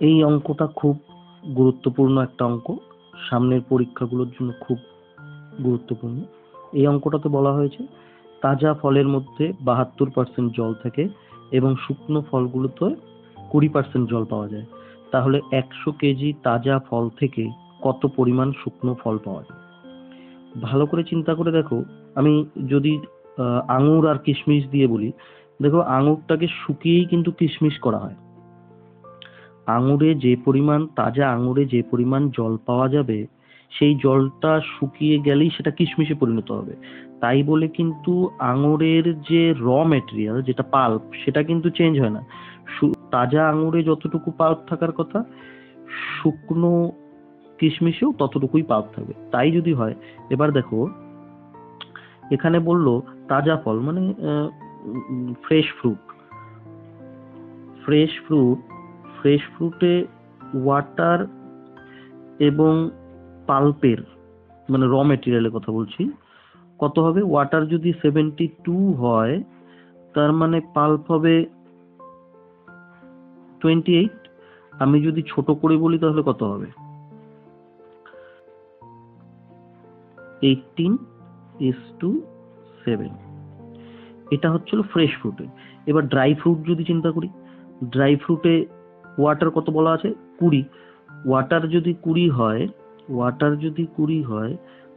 এই অঙ্কটা খুব গুরুত্বপূর্ণ একটা অঙ্ক, সামনের পরীক্ষাগুলোর জন্য খুব গুরুত্বপূর্ণ। এই অঙ্কটাতে বলা হয়েছে তাজা ফলের মধ্যে 72% জল থাকে এবং শুকনো ফলগুলোতে 20% জল পাওয়া যায়। তাহলে 100 কেজি তাজা ফল থেকে কত পরিমাণ শুকনো ফল পাওয়া যায়? ভালো করে চিন্তা করে দেখো। আমি যদি আঙুর আর কিশমিশ দিয়ে বলি, দেখো আঙুরটাকে শুকিয়েই কিন্তু কিশমিশ করা হয়। তাজা আঙুরে যে পরিমাণ জল পাওয়া যাবে, সেই জলটা শুকিয়ে গেলেই সেটা কিশমিশে পরিণত হবে। তাই বলে কিন্তু আঙুরের যে র মেটেরিয়াল, যেটা পাল্প, সেটা কিন্তু চেঞ্জ হয় না। তাজা আঙুরে যতটুকু পাল্প থাকার কথা, শুকনো কিশমিশেও ততটুকুই পাল্প থাকবে। তাই যদি হয়, এবার দেখো এখানে বলল তাজা ফল মানে ফ্রেশ ফ্রুট। ফ্রেশ ফ্রুটে ওয়াটার এবং পাল্পের মানে র মেটেরিয়ালের কথা বলছি, কত হবে? ওয়াটার যদি 72 হয়, তার মানে পাল্প হবে 28। আমি যদি ছোট করে বলি তাহলে কত হবে? 18:7। এটা হচ্ছিল ফ্রেশ ফ্রুটে। এবার ড্রাই ফ্রুট যদি চিন্তা করি, ড্রাই ফ্রুটে ওয়াটার কত বলা আছে? 20। ওয়াটার যদি 20 হয়,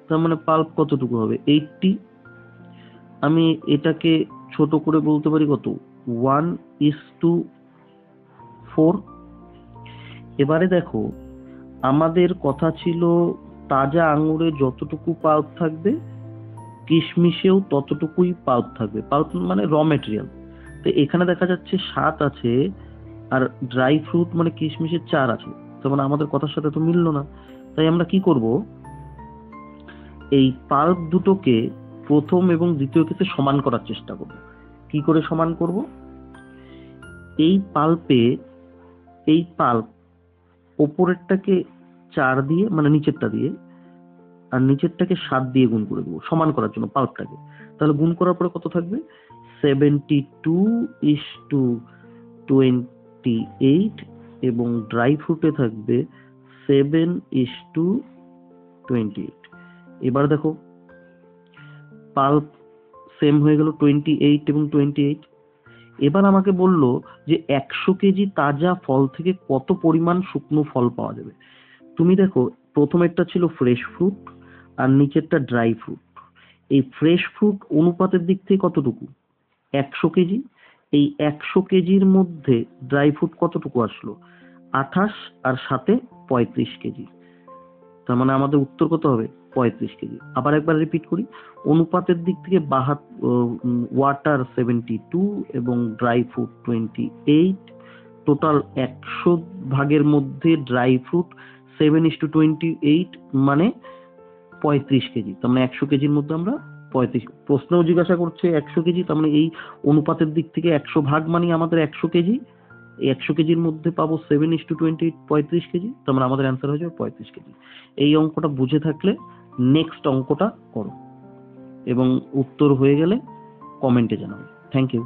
তার মানে পাল্প কতটুকু হবে? 80। আমি এটাকে ছোট করে বলতে পারি কত? 1:4। এবারে দেখো, আমাদের কথা ছিল তাজা আঙুরে যতটুকু পাল্প থাকবে, কিশমিশেও ততটুকুই পাল্প থাকবে। পাল্প মানে র মেটেরিয়াল। তো এখানে দেখা যাচ্ছে 7 আছে, আর ড্রাই ফ্রুট মানে কিশমিশের 4 আছে। তার মানে আমাদের কথার সাথে তো মিললো না। তাই আমরা কি করব? এই পাল্প দুটোকে প্রথম এবং দ্বিতীয় কেসে সমান করার চেষ্টা করব। কি করে সমান করব? এই পাল্প ওপরেরটাকে 4 দিয়ে, মানে নিচেরটা দিয়ে, আর নিচেরটাকে 7 দিয়ে গুণ করে দেবো সমান করার জন্য পাল্পটাকে। তাহলে গুণ করার পরে কত থাকবে? 72:28, এবং ড্রাই ফ্রুটে থাকবে 7:28। এবার দেখো পাল্প সেম হয়ে গেল, 28 এবং 28। এবার আমাকে বলল যে 100 কেজি তাজা ফল থেকে কত পরিমাণ শুকনো ফল পাওয়া যাবে। তুমি দেখো, প্রথমেরটা ছিল ফ্রেশ ফ্রুট আর নিচেরটা ড্রাই ফ্রুট। এই ফ্রেশ ফ্রুট অনুপাতের দিক থেকে কতটুকু? 100 কেজি। এই 100 কেজির মধ্যে ড্রাই ফ্রুট কতটুকু আসলো? 28, আর সাথে 35 কেজি। তার মানে আমাদের উত্তর কত হবে? 35 কেজি। আবার একবার রিপিট করি, অনুপাতের দিক থেকে ওয়াটার 72 এবং ড্রাই ফ্রুট 28। টোটাল 100 ভাগের মধ্যে ড্রাই ফ্রুট 7:28, মানে 35 কেজি। তার মানে 100 কেজির মধ্যে আমরা 35। প্রশ্নও জিজ্ঞাসা করছে 100 কেজি, তার মানে এই অনুপাতের দিক থেকে 100 ভাগ মানে আমাদের 100 কেজি। এই 100 কেজির মধ্যে পাবো 7:28, 35 কেজি। তার মানে আমাদের অ্যান্সার হয়ে যাবে 35 কেজি। এই অঙ্কটা বুঝে থাকলে নেক্সট অঙ্কটা করো, এবং উত্তর হয়ে গেলে কমেন্টে জানাবে। Thank you.